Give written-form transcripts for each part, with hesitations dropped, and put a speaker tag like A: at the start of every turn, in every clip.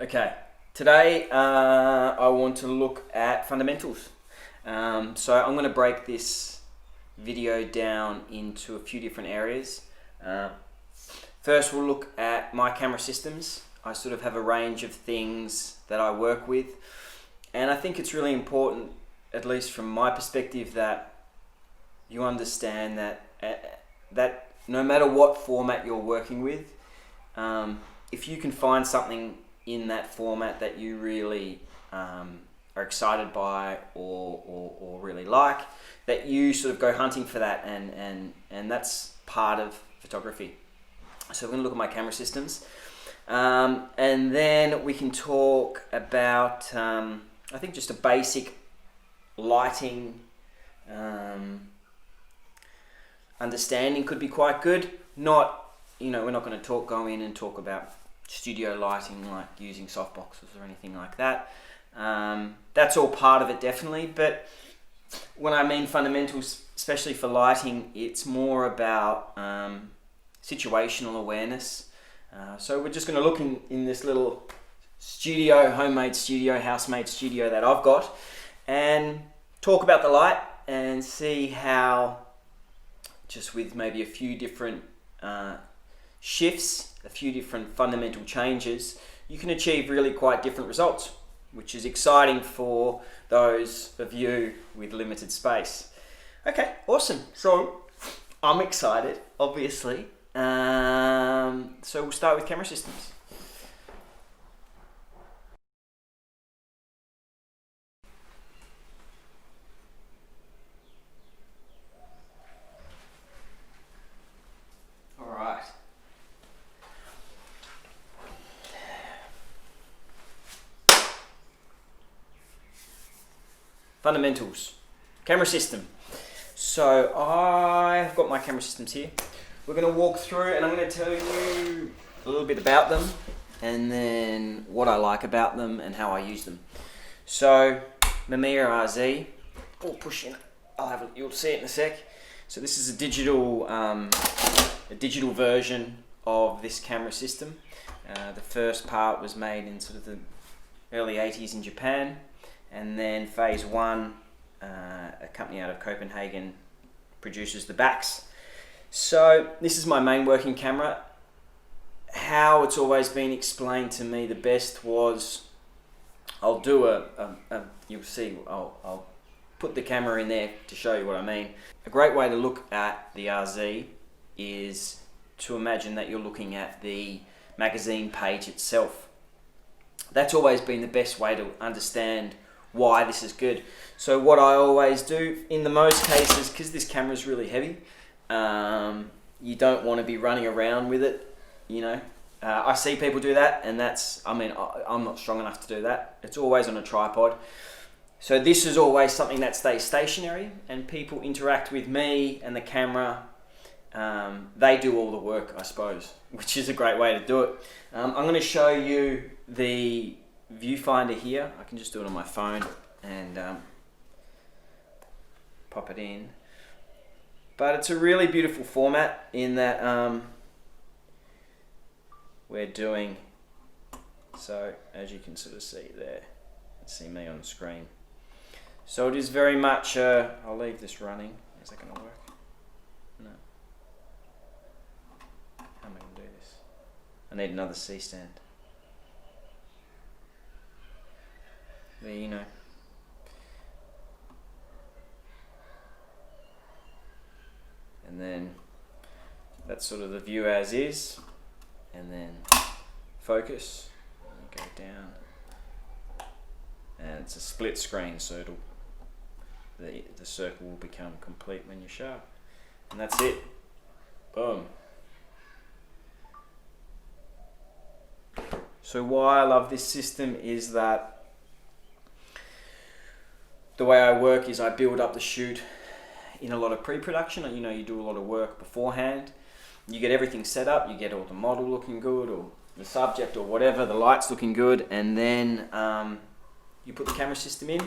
A: Okay, today I want to look at fundamentals. So I'm going to break this video down into a few different areas. First we'll look at my camera systems. I sort of have a range of things that I work with, and I think it's really important, at least from my perspective, that you understand that no matter what format you're working with, if you can find something in that format that you really are excited by or really like, that you sort of go hunting for that, and that's part of photography. So we're going to look at my camera systems, and then we can talk about I think just a basic lighting understanding could be quite good. Not, we're not going to go in and talk about studio lighting, like using softboxes or anything like that. That's all part of it, definitely. But when I mean fundamentals, especially for lighting, it's more about situational awareness. So we're just going to look in this little studio, homemade studio, house-made studio that I've got, and talk about the light and see how, just with maybe a few different shifts, a few different fundamental changes, you can achieve really quite different results, which is exciting for those of you with limited space. Okay, awesome. So I'm excited, obviously. So we'll start with camera systems. All right. Fundamentals. Camera system. So I've got my camera systems here. We're going to walk through and I'm going to tell you a little bit about them, and then what I like about them and how I use them. So Mamiya RZ, we'll push in. You'll see it in a sec. So this is a digital version of this camera system. The first part was made in sort of the early 80s in Japan, and then phase one, a company out of Copenhagen, produces the backs. So this is my main working camera. How it's always been explained to me the best was, I'll do you'll see, I'll put the camera in there to show you what I mean. A great way to look at the RZ is to imagine that you're looking at the magazine page itself. That's always been the best way to understand why this is good. So what I always do, in the most cases, because this camera is really heavy, you don't want to be running around with it, I see people do that, and I'm not strong enough to do that. It's always on a tripod. So this is always something that stays stationary, and people interact with me and the camera. They do all the work, I suppose, which is a great way to do it. I'm going to show you the viewfinder here. I can just do it on my phone and pop it in. But it's a really beautiful format in that we're doing, so as you can sort of see there, see me on the screen. So it is very much, I'll leave this running. Is that going to work? No. How am I going to do this? I need another C stand. There, and then that's sort of the view as is, and then focus, and go down, and it's a split screen, so the circle will become complete when you're sharp, and that's it. Boom. So why I love this system is that the way I work is I build up the shoot in a lot of pre-production. You do a lot of work beforehand. You get everything set up, you get all the model looking good, or the subject, or whatever, the lights looking good, and then you put the camera system in,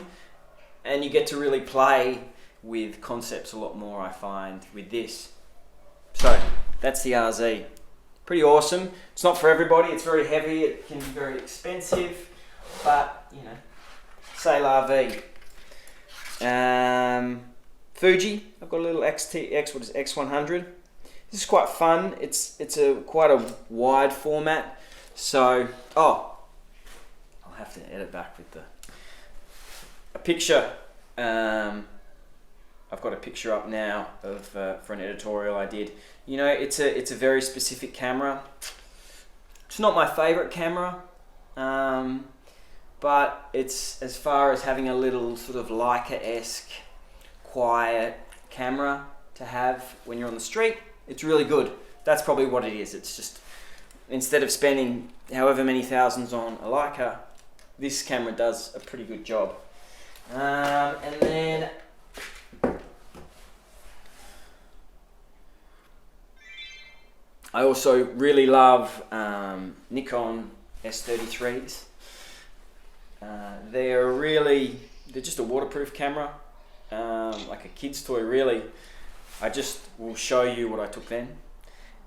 A: and you get to really play with concepts a lot more, I find, with this. So that's the RZ. pretty awesome. It's not for everybody. It's very heavy. It can be very expensive, but you know, c'est la vie. Fuji. I've got a little X100. This is quite fun. It's quite a wide format. So I'll have to edit back with a picture. I've got a picture up now of for an editorial I did. You know, it's a very specific camera. It's not my favorite camera, but it's, as far as having a little sort of Leica-esque, quiet camera to have when you're on the street, it's really good. That's probably what it is. It's just, instead of spending however many thousands on a Leica, this camera does a pretty good job. And then I also really love Nikon S33s. They're just a waterproof camera, like a kid's toy really. I just will show you what I took then.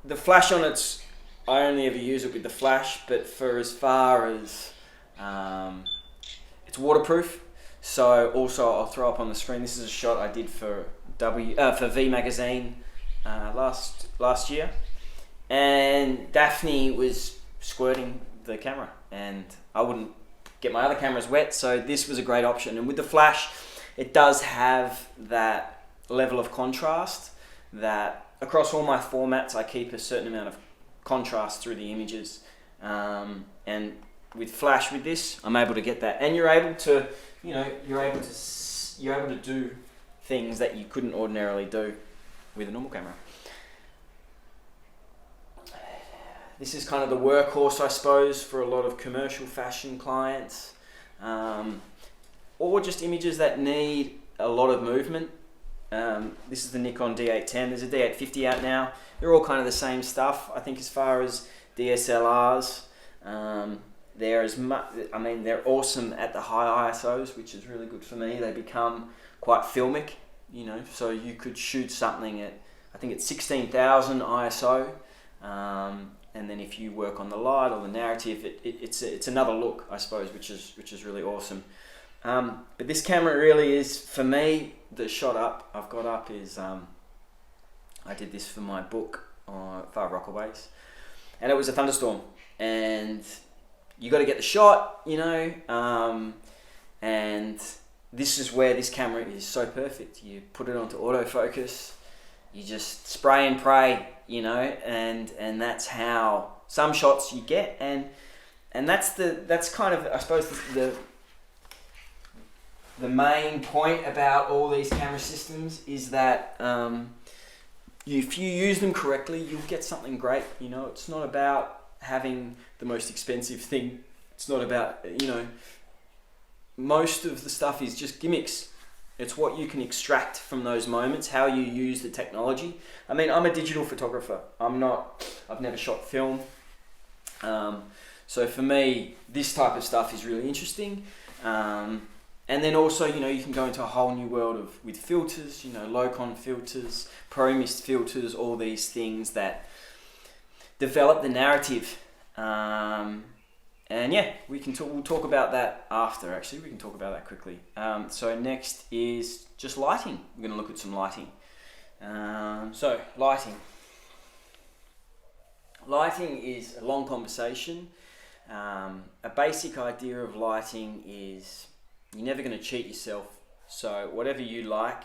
A: The flash on it's, I only ever use it with the flash, but for as far as, it's waterproof. So also I'll throw up on the screen, this is a shot I did for V magazine last year. And Daphne was squirting the camera and I wouldn't get my other cameras wet, so this was a great option. And with the flash, it does have that level of contrast that across all my formats I keep a certain amount of contrast through the images, and with flash with this I'm able to get that, and you're able to do things that you couldn't ordinarily do with a normal camera. This is kind of the workhorse, I suppose, for a lot of commercial fashion clients, or just images that need a lot of movement. This is the Nikon D810. There's a D850 out now. They're all kind of the same stuff. I think as far as DSLRs, they're awesome at the high ISOs, which is really good for me. They become quite filmic, you know. So you could shoot something at, I think it's 16,000 ISO. And then if you work on the light or the narrative, it's another look, I suppose, which is really awesome. But this camera really is, for me, the shot I've got up is, I did this for my book, 5 Rockaways, and it was a thunderstorm, and you got to get the shot, you know, and this is where this camera is so perfect. You put it onto autofocus, you just spray and pray, you know, and that's how some shots you get, and that's kind of, I suppose, the main point about all these camera systems is that if you use them correctly, you'll get something great. You know, it's not about having the most expensive thing. It's not about, you know, most of the stuff is just gimmicks. It's what you can extract from those moments, how you use the technology. I mean, I'm a digital photographer. I've never shot film. So for me, this type of stuff is really interesting. And then also, you know, you can go into a whole new world with filters, you know, low-con filters, pro-mist filters, all these things that develop the narrative. And yeah, we'll talk about that after, actually. We can talk about that quickly. So next is just lighting. We're going to look at some lighting. So lighting. Lighting is a long conversation. A basic idea of lighting is you're never going to cheat yourself. So whatever you like,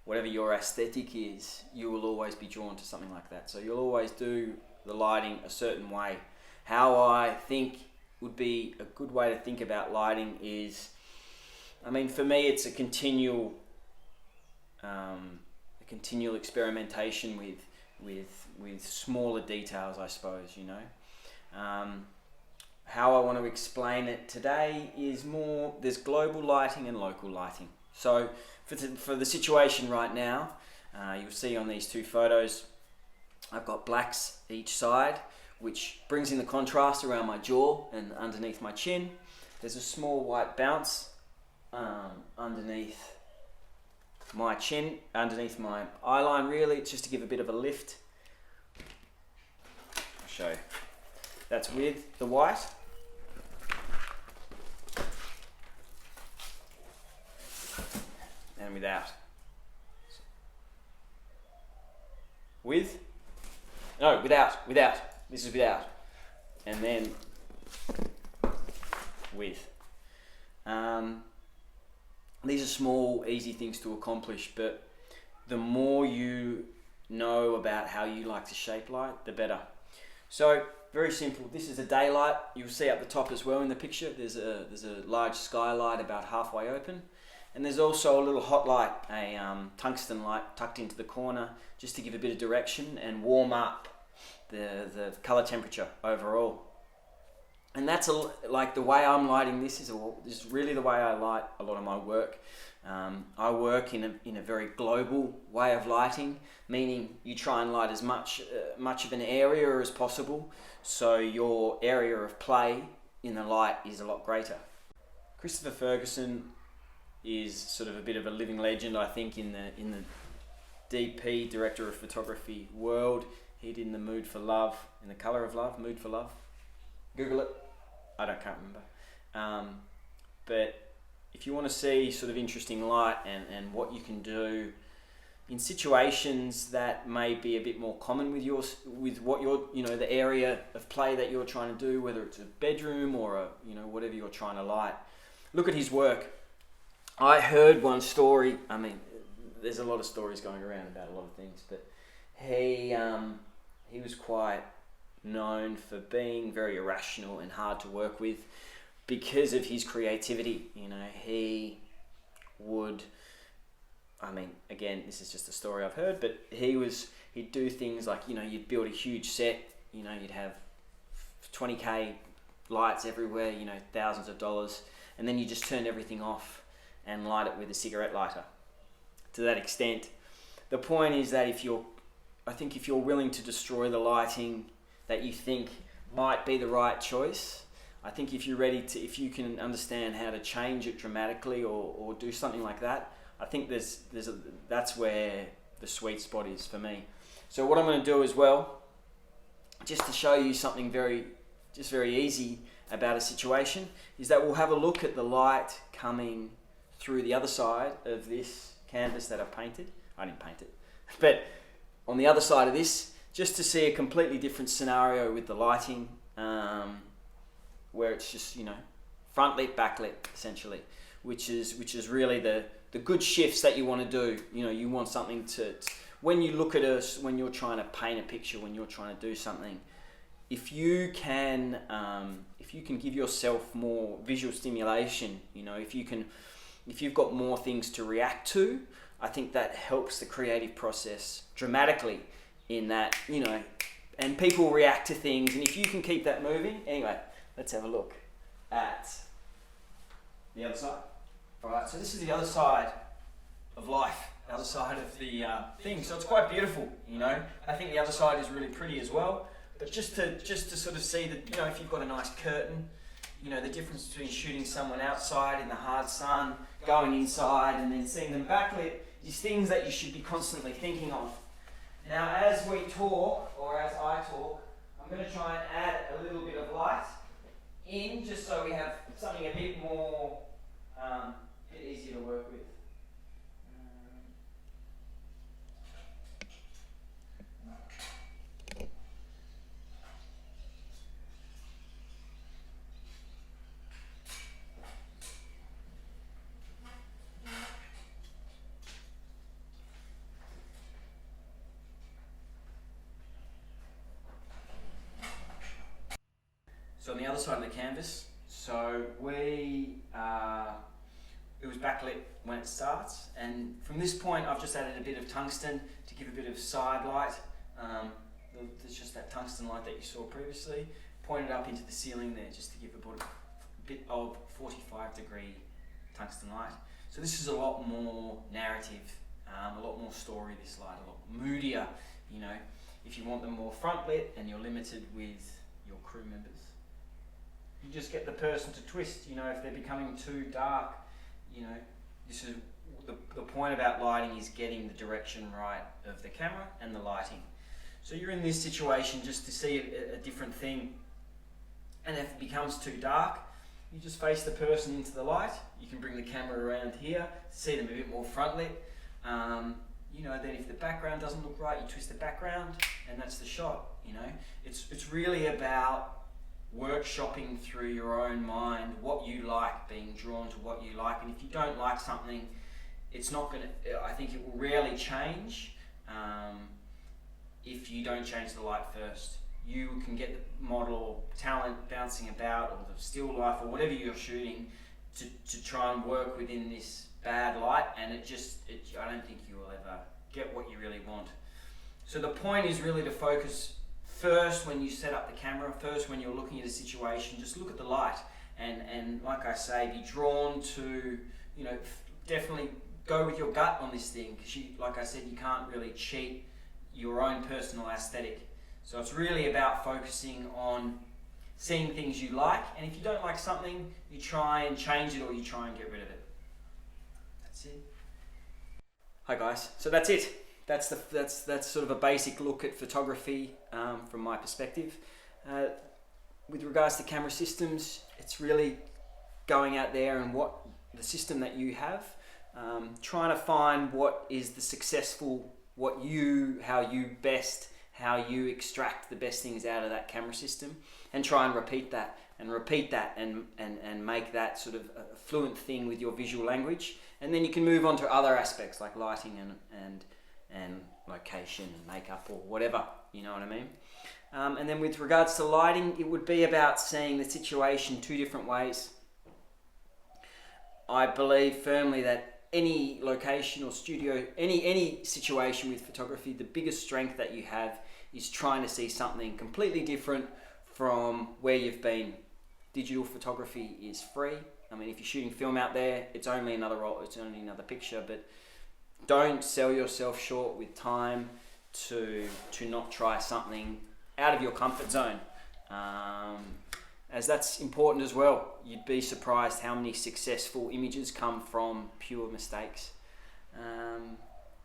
A: whatever your aesthetic is, you will always be drawn to something like that. So you'll always do the lighting a certain way. How I think would be a good way to think about lighting is, I mean, for me, it's a continual experimentation with smaller details, I suppose, you know. How I want to explain it today is more, there's global lighting and local lighting. So for the situation right now, you'll see on these two photos, I've got blacks each side, which brings in the contrast around my jaw and underneath my chin. There's a small white bounce underneath my chin, underneath my eyeline really. It's just to give a bit of a lift. I'll show. That's with the white. And without. With? No, without. This is without. And then with. These are small, easy things to accomplish, but the more you know about how you like to shape light, the better. So, very simple. This is a daylight. You'll see up the top as well in the picture. There's a large skylight about halfway open. And there's also a little hot light, a tungsten light tucked into the corner, just to give a bit of direction and warm up the color temperature overall. And that's like the way I'm lighting this is really the way I light a lot of my work. I work in a very global way of lighting, meaning you try and light as much of an area as possible, so your area of play in the light is a lot greater. Christopher Ferguson is sort of a bit of a living legend, I think, in the DP, director of photography world. He did In the Mood for Love, In the Color of Love, Mood for Love. Google it. Can't remember. But if you want to see sort of interesting light and what you can do in situations that may be a bit more common with what you're, the area of play that you're trying to do, whether it's a bedroom or whatever you're trying to light, look at his work. I heard one story. I mean, there's a lot of stories going around about a lot of things, but he was quite known for being very irrational and hard to work with because of his creativity. He would, again, this is just a story I've heard, but he'd do things like, you'd build a huge set, you'd have 20k lights everywhere, thousands of dollars, and then you just turn everything off and light it with a cigarette lighter. To that extent, the point is that if you're willing to destroy the lighting that you think might be the right choice, I think if you can understand how to change it dramatically or do something like that, I think that's where the sweet spot is for me. So what I'm going to do as well, just to show you something very easy about a situation, is that we'll have a look at the light coming through the other side of this canvas that I've painted. I didn't paint it, but on the other side of this, just to see a completely different scenario with the lighting, where it's just front lit, back lit, essentially, which is really the good shifts that you want to do. You want something to when you look at us, when you're trying to paint a picture, when you're trying to do something, if you can give yourself more visual stimulation, if you've got more things to react to, I think that helps the creative process dramatically in that, and people react to things, and if you can keep that moving. Anyway, let's have a look at the other side. Alright, so this is the other side of life, the other side of the thing, so it's quite beautiful, I think the other side is really pretty as well, but just to sort of see that, if you've got a nice curtain, the difference between shooting someone outside in the hard sun, going inside, and then seeing them backlit, is things that you should be constantly thinking of. Now, as we talk, or as I talk, I'm going to try and add a little bit of light in, just so we have something a bit more, bit easier to work with. So on the other side of the canvas, it was backlit when it starts, and from this point I've just added a bit of tungsten to give a bit of side light. There's just that tungsten light that you saw previously, pointed up into the ceiling there just to give a bit of 45-degree tungsten light. So this is a lot more narrative, a lot more story, this light, a lot moodier, if you want them more front lit and you're limited with your crew members. You just get the person to twist, if they're becoming too dark, this is the point about lighting, is getting the direction right of the camera and the lighting. So you're in this situation just to see a different thing, and if it becomes too dark, you just face the person into the light. You can bring the camera around here, see them a bit more front lit. You know, then if the background doesn't look right, you twist the background, and that's the shot. You know, it's really about workshopping through your own mind what you like, being drawn to what you like. And if you don't like something, it's not gonna. I think it will rarely change if you don't change the light first. You can get the model or talent bouncing about, or the still life, or whatever you're shooting, to try and work within this bad light, and I don't think you will ever get what you really want. So the point is really to focus first when you set up the camera, first when you're looking at a situation, just look at the light, and like I say, be drawn to, you know, definitely go with your gut on this thing, because like I said, you can't really cheat your own personal aesthetic. So it's really about focusing on seeing things you like, and if you don't like something, you try and change it, or you try and get rid of it. That's it. Hi guys, so that's it. That's sort of a basic look at photography from my perspective. With regards to camera systems, it's really going out there and what the system that you have, trying to find what is the successful, how you extract the best things out of that camera system, and try and repeat that and make that sort of a fluent thing with your visual language. And then you can move on to other aspects like lighting and location and makeup or whatever, you know what I mean? And then with regards to lighting, it would be about seeing the situation two different ways. I believe firmly that any location or studio, any situation with photography, the biggest strength that you have is trying to see something completely different from where you've been. Digital photography is free. I mean, if you're shooting film out there, it's only another roll, it's only another picture, but don't sell yourself short with time to not try something out of your comfort zone. As that's important as well. You'd be surprised how many successful images come from pure mistakes.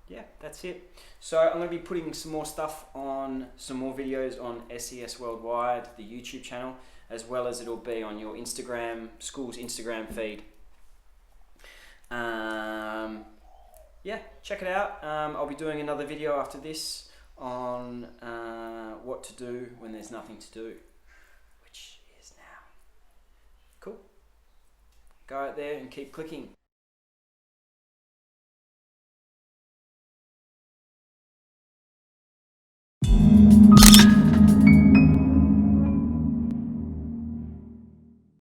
A: Yeah, that's it. So I'm going to be putting some more videos on SES Worldwide, the YouTube channel, as well as it'll be on your school's Instagram feed. Yeah, check it out. I'll be doing another video after this on what to do when there's nothing to do, which is now. Cool. Go out there and keep clicking.